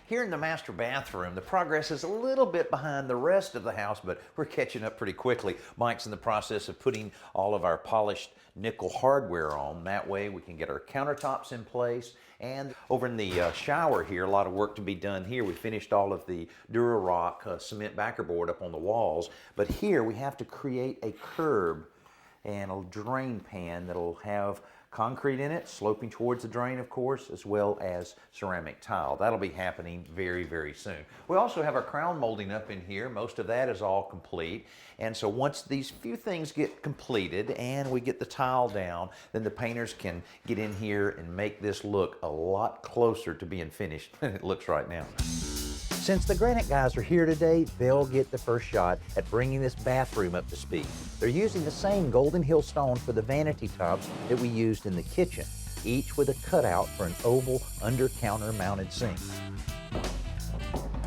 Here in the master bathroom, the progress is a little bit behind the rest of the house, but we're catching up pretty quickly. Mike's in the process of putting all of our polished nickel hardware on. That way we can get our countertops in place. And over in the shower here, a lot of work to be done here. We finished all of the Durarock cement backerboard up on the walls, but here we have to create a curb and a drain pan that'll have concrete in it, sloping towards the drain, of course, as well as ceramic tile. That'll be happening very, very soon. We also have our crown molding up in here. Most of that is all complete. And so once these few things get completed and we get the tile down, then the painters can get in here and make this look a lot closer to being finished than it looks right now. Since the granite guys are here today, they'll get the first shot at bringing this bathroom up to speed. They're using the same Golden Hill stone for the vanity tops that we used in the kitchen, each with a cutout for an oval under-counter mounted sink.